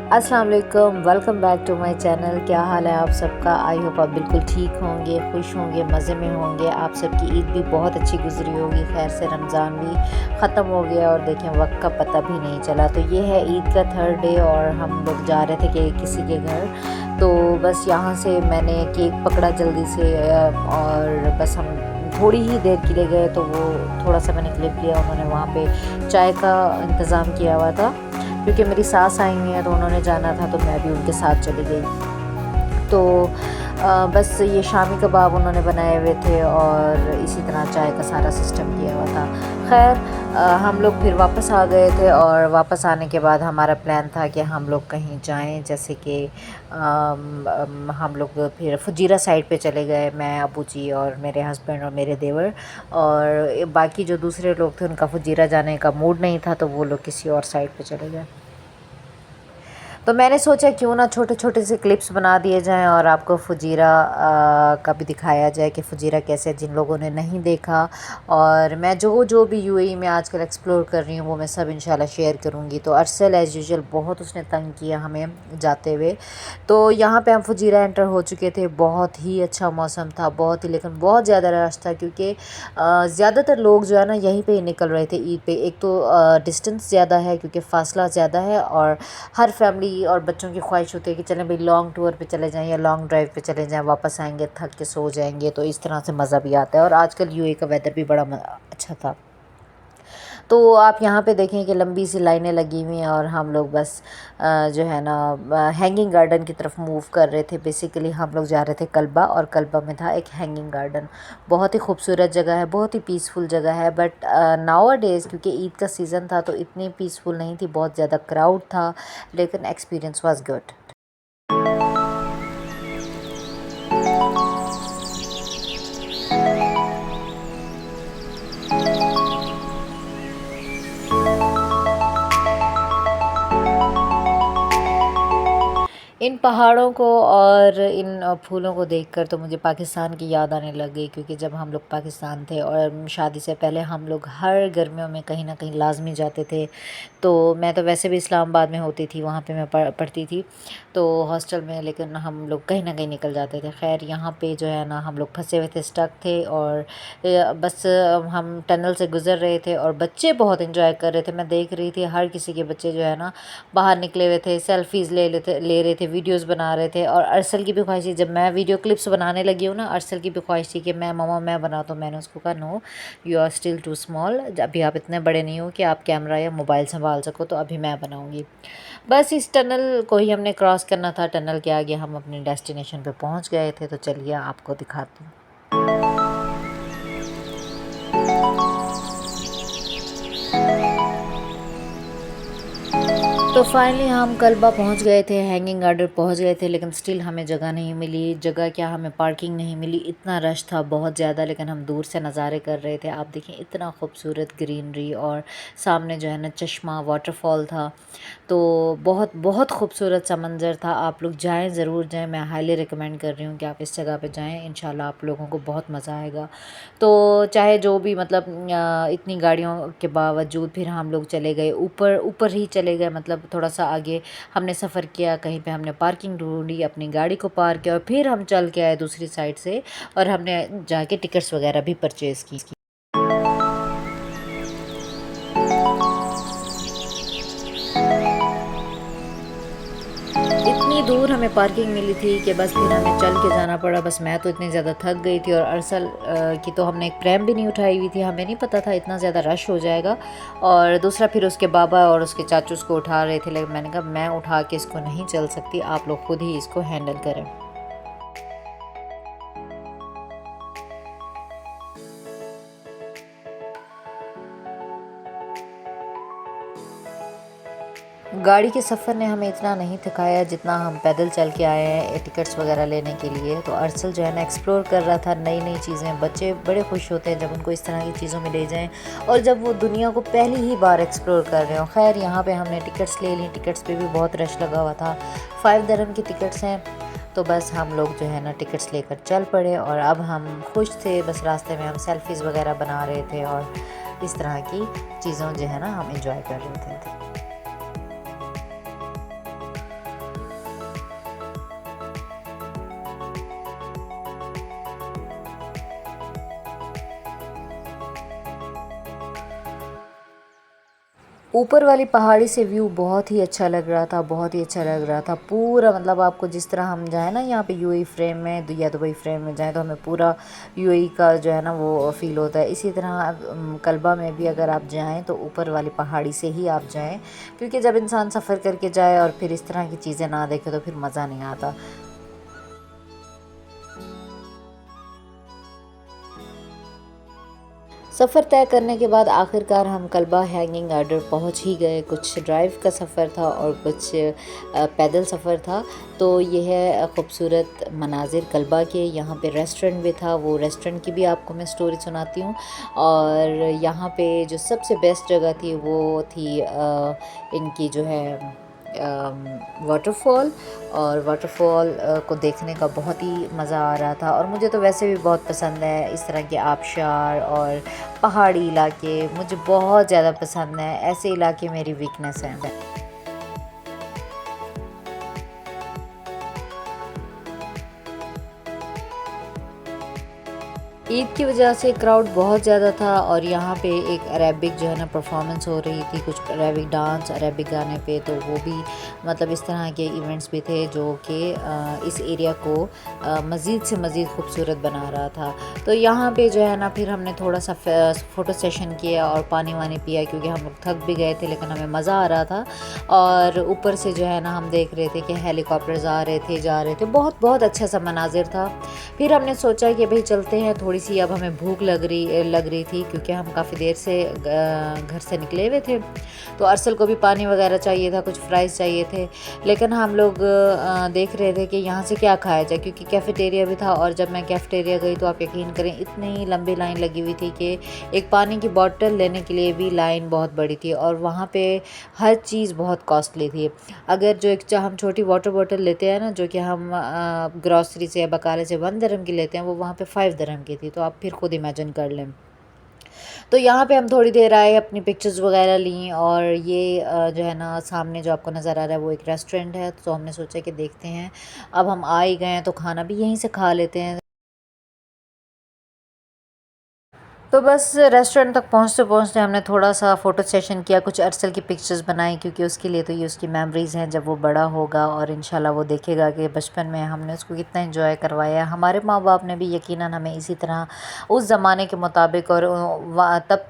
अस्सलाम वालेकुम, welcome back to my channel. क्या हाल है आप सबका? आई होप आप बिल्कुल ठीक होंगे, खुश होंगे, मज़े में होंगे। आप सबकी ईद भी बहुत अच्छी गुजरी होगी, खैर से रमज़ान भी ख़त्म हो गया और देखें वक्त का पता भी नहीं चला। तो ये है ईद का थर्ड डे और हम लोग जा रहे थे कि किसी के घर। तो बस यहाँ से मैंने केक पकड़ा जल्दी से और बस हम थोड़ी ही देर के लिए गए तो वो थोड़ा सा मैंने क्लिप लिया। उन्होंने वहाँ पे चाय का इंतज़ाम किया हुआ था क्योंकि मेरी सास आई हुई है तो उन्होंने जाना था, तो मैं भी उनके साथ चली गई। तो बस ये शामी कबाब उन्होंने बनाए हुए थे और इसी तरह चाय का सारा सिस्टम किया हुआ था। खैर हम लोग फिर वापस आ गए थे और वापस आने के बाद हमारा प्लान था कि हम लोग कहीं जाएं, जैसे कि हम लोग फिर फुजीरा साइड पे चले गए, मैं, अबू जी और मेरे हस्बैंड और मेरे देवर। और बाकी जो दूसरे लोग थे उनका फुजीरा जाने का मूड नहीं था, तो वो लोग किसी और साइड पे चले गए। तो मैंने सोचा क्यों ना छोटे छोटे से क्लिप्स बना दिए जाएं और आपको फुजीरा का भी दिखाया जाए कि फुजीरा कैसे है, जिन लोगों ने नहीं देखा। और मैं जो जो भी यूएई में आजकल एक्सप्लोर कर रही हूँ वो मैं सब इंशाल्लाह शेयर करूँगी। तो अरसल एज़ यूजुअल बहुत उसने तंग किया हमें जाते हुए। तो यहाँ पे हम फुजीरा एंटर हो चुके थे। बहुत ही अच्छा मौसम था, बहुत ही, लेकिन बहुत ज़्यादा रश था क्योंकि ज़्यादातर लोग जो है ना यहीं पे ही निकल रहे थे ईद पे। एक तो डिस्टेंस ज़्यादा है क्योंकि फ़ासला ज़्यादा है, और हर फैमिली और बच्चों की ख्वाहिश होती है कि चलें भाई लॉन्ग टूर पे चले जाएं या लॉन्ग ड्राइव पे चले जाएं, वापस आएंगे थक के सो जाएंगे, तो इस तरह से मज़ा भी आता है। और आजकल यूएई का वेदर भी बड़ा अच्छा था। तो आप यहाँ पे देखें कि लंबी सी लाइनें लगी हुई हैं और हम लोग बस जो है ना हैंगिंग गार्डन की तरफ मूव कर रहे थे। बेसिकली हम लोग जा रहे थे कल्बा, और कल्बा में था एक हैंगिंग गार्डन। बहुत ही खूबसूरत जगह है, बहुत ही पीसफुल जगह है। बट नाउ डेज़ क्योंकि ईद का सीज़न था तो इतनी पीसफुल नहीं थी, बहुत ज़्यादा क्राउड था, लेकिन एक्सपीरियंस वाज गुड। इन पहाड़ों को और इन फूलों को देखकर तो मुझे पाकिस्तान की याद आने लग गई, क्योंकि जब हम लोग पाकिस्तान थे और शादी से पहले हम लोग हर गर्मियों में कहीं ना कहीं लाजमी जाते थे। तो मैं तो वैसे भी इस्लामाबाद में होती थी, वहाँ पे मैं पढ़ती थी तो हॉस्टल में, लेकिन हम लोग कहीं ना कहीं निकल जाते थे। खैर यहाँ पे जो है ना हम लोग फंसे हुए थे, स्टक थे, और बस हम टनल से गुज़र रहे थे और बच्चे बहुत इंजॉय कर रहे थे। मैं देख रही थी हर किसी के बच्चे जो है ना बाहर निकले हुए थे, सेल्फीज़ ले रहे थे, वीडियोस बना रहे थे। और अरसल की भी ख्वाहिश थी, जब मैं वीडियो क्लिप्स बनाने लगी हूँ ना, अरसल की भी ख्वाहिश थी कि मैं ममा मैं बनाता हूँ। मैंने उसको कहा no, you are still too small, अभी आप इतने बड़े नहीं हो कि आप कैमरा या मोबाइल संभाल सको, तो अभी मैं बनाऊँगी। बस इस टनल को ही हमने क्रॉस करना था। टनल के आगे हम अपने डेस्टिनेशन पे पहुँच गए थे, तो चलिए आपको दिखाती हूँ। तो फाइनली हम कल्बा पहुंच गए थे, हैंगिंग गार्डन पहुंच गए थे, लेकिन स्टिल हमें जगह नहीं मिली। जगह क्या, हमें पार्किंग नहीं मिली, इतना रश था बहुत ज़्यादा। लेकिन हम दूर से नज़ारे कर रहे थे। आप देखें इतना खूबसूरत ग्रीनरी, और सामने जो है ना चश्मा वाटरफॉल था। तो बहुत बहुत खूबसूरत सा मंज़र था। आप लोग जाएं, ज़रूर जाएं, मैं हाईली रिकमेंड कर रही हूँ कि आप इस जगह पे जाएं। इंशाल्लाह आप लोगों को बहुत मज़ा आएगा। तो चाहे जो भी, मतलब इतनी गाड़ियों के बावजूद फिर हम लोग चले गए ऊपर, ऊपर ही चले गए। मतलब थोड़ा सा आगे हमने सफ़र किया, कहीं पे हमने पार्किंग ढूंढी, अपनी गाड़ी को पार्क किया और फिर हम चल के आए दूसरी साइड से, और हमने जाके टिकट्स वगैरह भी परचेज़ की। इतनी दूर हमें पार्किंग मिली थी कि बस फिर हमें चल के जाना पड़ा। बस मैं तो इतनी ज़्यादा थक गई थी, और अरसल की तो हमने एक प्रैम भी नहीं उठाई हुई थी, हमें नहीं पता था इतना ज़्यादा रश हो जाएगा। और दूसरा फिर उसके बाबा और उसके चाचू उसको उठा रहे थे, लेकिन मैंने कहा मैं उठा के इसको नहीं चल सकती, आप लोग खुद ही इसको हैंडल करें। गाड़ी के सफ़र ने हमें इतना नहीं थकाया जितना हम पैदल चल के आए हैं टिकट्स वगैरह लेने के लिए। तो अरसल जो है ना एक्सप्लोर कर रहा था नई नई चीज़ें। बच्चे बड़े खुश होते हैं जब उनको इस तरह की चीज़ों में ले जाएं, और जब वो दुनिया को पहली ही बार एक्सप्लोर कर रहे हो। खैर यहाँ पे हमने टिकट्स ले ली, टिकट्स पे भी बहुत रश लगा हुआ था। 5 दिरहम की टिकट्स हैं। तो बस हम लोग जो है ना टिकट्स लेकर चल पड़े, और अब हम खुश थे। बस रास्ते में हम सेल्फ़ीज़ वगैरह बना रहे थे और इस तरह की चीज़ों जो है ना हम इंजॉय कर रहे थे। ऊपर वाली पहाड़ी से व्यू बहुत ही अच्छा लग रहा था, बहुत ही अच्छा लग रहा था पूरा। मतलब आपको जिस तरह हम जाएँ ना यहाँ पे यूएई फ्रेम में या दुबई फ्रेम में जाएँ तो हमें पूरा यूएई का जो है ना वो फ़ील होता है। इसी तरह कल्बा में भी अगर आप जाएँ तो ऊपर वाली पहाड़ी से ही आप जाएँ, क्योंकि जब इंसान सफ़र करके जाए और फिर इस तरह की चीज़ें ना देखे तो फिर मज़ा नहीं आता। सफ़र तय करने के बाद आखिरकार हम कल्बा हैंगिंग गार्डन पहुंच ही गए। कुछ ड्राइव का सफ़र था और कुछ पैदल सफ़र था। तो ये है खूबसूरत मनाजिर कल्बा के। यहाँ पे रेस्टोरेंट भी था, वो रेस्टोरेंट की भी आपको मैं स्टोरी सुनाती हूँ। और यहाँ पे जो सबसे बेस्ट जगह थी वो थी इनकी जो है वाटरफॉल। और वाटरफॉल को देखने का बहुत ही मज़ा आ रहा था। और मुझे तो वैसे भी बहुत पसंद है इस तरह के आबशार और पहाड़ी इलाके, मुझे बहुत ज़्यादा पसंद है। ऐसे इलाके मेरी वीकनेस हैं। ईद की वजह से क्राउड बहुत ज़्यादा था और यहाँ पे एक अरेबिक जो है ना परफॉर्मेंस हो रही थी, कुछ अरेबिक डांस अरेबिक गाने पे। तो वो भी मतलब इस तरह के इवेंट्स भी थे जो कि इस एरिया को मज़ीद से मज़ीद खूबसूरत बना रहा था। तो यहाँ पे जो है ना फिर हमने थोड़ा सा फ़ोटो सेशन किया और पानी वानी पिया, क्योंकि हम लोग थक भी गए थे लेकिन हमें मज़ा आ रहा था। और ऊपर से जो है ना हम देख रहे थे कि हेलीकॉप्टर्स आ रहे थे जा रहे थे, बहुत बहुत अच्छा सा मनाजिर था। फिर हमने सोचा कि भाई चलते हैं, थोड़ी सी अब हमें भूख लग रही थी, क्योंकि हम काफ़ी देर से घर से निकले हुए थे। तो अरसल को भी पानी वगैरह चाहिए था, कुछ फ्राइज़ चाहिए थे। लेकिन हम लोग देख रहे थे कि यहाँ से क्या खाया जाए, क्योंकि कैफ़ेटेरिया भी था। और जब मैं कैफ़ेटेरिया गई तो आप यकीन करें इतनी लंबी लाइन लगी हुई थी कि एक पानी की बॉटल लेने के लिए भी लाइन बहुत बड़ी थी। और वहाँ पे हर चीज़ बहुत कॉस्टली थी। अगर जो हम छोटी वाटर बॉटल लेते हैं ना, जो कि हम ग्रॉसरी से या बकाले से 1 दिरहम की लेते हैं, वो वहाँ पे 5 दिरहम की थी। तो आप फिर खुद इमेजिन कर लें। तो यहाँ पे हम थोड़ी देर आए, अपनी पिक्चर्स वगैरह लीं। और ये जो है ना सामने जो आपको नज़र आ रहा है वो एक रेस्टोरेंट है। तो हमने सोचा कि देखते हैं, अब हम आ ही गए हैं तो खाना भी यहीं से खा लेते हैं। तो बस रेस्टोरेंट तक पहुँचते-पहुँचते हमने थोड़ा-सा फ़ोटो सेशन किया, कुछ अरसल की पिक्चर्स बनाई, क्योंकि उसके लिए तो ये उसकी मेमोरीज़ हैं जब वो बड़ा होगा और इंशाल्लाह वो देखेगा कि बचपन में हमने उसको कितना एंजॉय करवाया। हमारे माँ-बाप ने भी यकीनन हमें इसी तरह उस ज़माने के मुताबिक और तब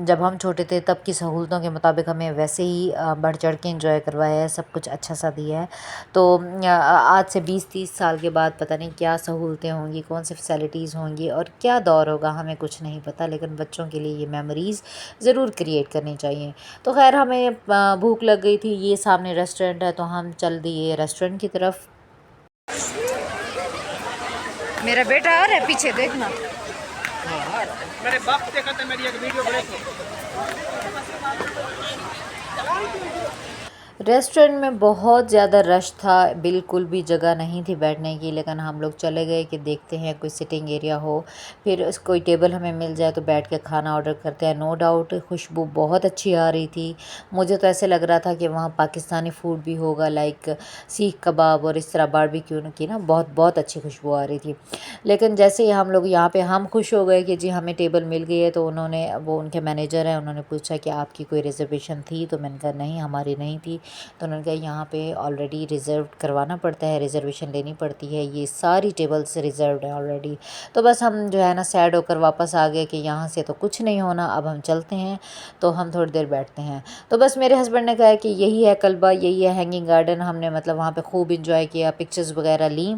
जब हम छोटे थे तब की सहूलतों के मुताबिक हमें वैसे ही बढ़ चढ़ के एंजॉय करवाया है, सब कुछ अच्छा सा दिया है। तो आज से 20-30 साल के बाद पता नहीं क्या सहूलतें होंगी, कौन सी फैसिलिटीज़ होंगी और क्या दौर होगा, हमें कुछ नहीं पता। लेकिन बच्चों के लिए ये मेमोरीज़ ज़रूर क्रिएट करनी चाहिए। तो खैर हमें भूख लग गई थी, ये सामने रेस्टोरेंट है तो हम चल दिए रेस्टोरेंट की तरफ। मेरा बेटा आ रहा है पीछे, देखना। मेरे बाप देखा था मेरी एक वीडियो बड़े रेस्टोरेंट में बहुत ज़्यादा रश था, बिल्कुल भी जगह नहीं थी बैठने की। लेकिन हम लोग चले गए कि देखते हैं कोई सिटिंग एरिया हो, फिर कोई टेबल हमें मिल जाए तो बैठ के खाना ऑर्डर करते हैं। नो डाउट खुशबू बहुत अच्छी आ रही थी। मुझे तो ऐसे लग रहा था कि वहाँ पाकिस्तानी फ़ूड भी होगा, लाइक सीख कबाब और इस तरह बारबेक्यू की ना बहुत बहुत अच्छी खुशबू आ रही थी। लेकिन जैसे ही हम लोग यहाँ पे हम खुश हो गए कि जी हमें टेबल मिल गई है, तो उन्होंने, वो उनके मैनेजर हैं, उन्होंने पूछा कि आपकी कोई रिजर्वेशन थी? तो मैंने कहा नहीं, हमारी नहीं थी। तो उन्होंने कहा यहाँ पे ऑलरेडी रिज़र्व करवाना पड़ता है, रिज़र्वेशन लेनी पड़ती है, ये सारी टेबल्स रिज़र्व्ड है ऑलरेडी। तो बस हम जो है ना सैड होकर वापस आ गए कि यहाँ से तो कुछ नहीं होना, अब हम चलते हैं। तो हम थोड़ी देर बैठते हैं। तो बस मेरे हस्बैंड ने कहा कि यही है कल्बा, यही है हैंगिंग गार्डन। हमने मतलब वहाँ पे खूब इंजॉय किया, पिक्चर्स वगैरह ली।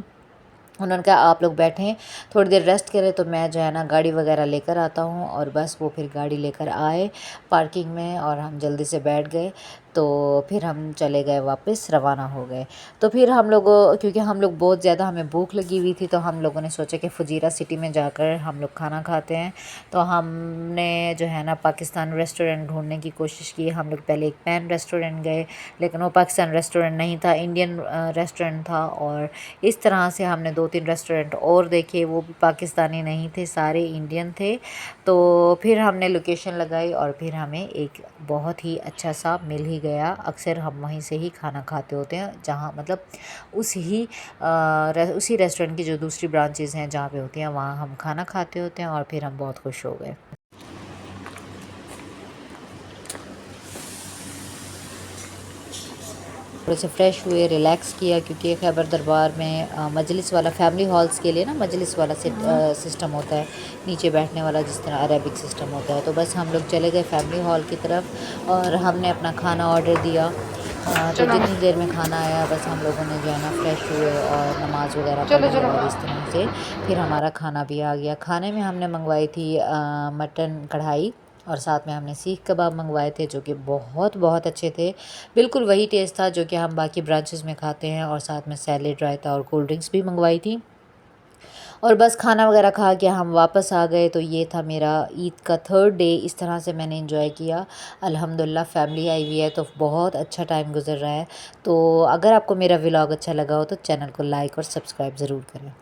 उन्होंने कहा आप लोग बैठें, थोड़ी देर रेस्ट करें, तो मैं जो है ना गाड़ी वगैरह लेकर आता हूँ। और बस वो फिर गाड़ी लेकर आए पार्किंग में और हम जल्दी से बैठ गए। तो फिर हम चले गए, वापस रवाना हो गए। तो फिर हम लोग, क्योंकि हम लोग बहुत ज़्यादा हमें भूख लगी हुई थी, तो हम लोगों ने सोचा कि फुजीरा सिटी में जाकर हम लोग खाना खाते हैं। तो हमने जो है ना पाकिस्तान रेस्टोरेंट ढूंढने की कोशिश की। हम लोग पहले एक पैन रेस्टोरेंट गए, लेकिन वो पाकिस्तान रेस्टोरेंट नहीं था, इंडियन रेस्टोरेंट था। और इस तरह से हमने 2-3 रेस्टोरेंट और देखे, वो भी पाकिस्तानी नहीं थे, सारे इंडियन थे। तो फिर हमने लोकेशन लगाई और फिर हमें एक बहुत ही अच्छा सा मिल ही गया। अक्सर हम वहीं से ही खाना खाते होते हैं, जहाँ मतलब उसी रेस्टोरेंट की जो दूसरी ब्रांचेज़ हैं जहाँ पे होती हैं, वहाँ हम खाना खाते होते हैं। और फिर हम बहुत खुश हो गए। थोड़े से फ्रेश हुए, रिलैक्स किया, क्योंकि खैबर दरबार में मजलिस वाला फैमिली हॉल्स के लिए ना मजलिस वाला सिस्टम होता है, नीचे बैठने वाला, जिस तरह अरेबिक सिस्टम होता है। तो बस हम लोग चले गए फैमिली हॉल की तरफ और हमने अपना खाना ऑर्डर दिया। तो जितनी देर में खाना आया बस हम लोगों ने जो है ना फ्रेश हुए और नमाज़ वगैरह पढ़ी और इस तरह से फिर हमारा खाना भी आ गया। खाने में हमने मंगवाई थी मटन कढ़ाई और साथ में हमने सीख कबाब मंगवाए थे, जो कि बहुत बहुत अच्छे थे। बिल्कुल वही टेस्ट था जो कि हम बाकी ब्रांचेस में खाते हैं, और साथ में सैलेड, रायता और कोल्ड ड्रिंक्स भी मंगवाई थी। और बस खाना वगैरह खा के हम वापस आ गए। तो ये था मेरा ईद का 3rd डे, इस तरह से मैंने एंजॉय किया। अल्हम्दुलिल्लाह फैमिली आई हुई है तो बहुत अच्छा टाइम गुजर रहा है। तो अगर आपको मेरा व्लॉग अच्छा लगा हो तो चैनल को लाइक और सब्सक्राइब ज़रूर करें।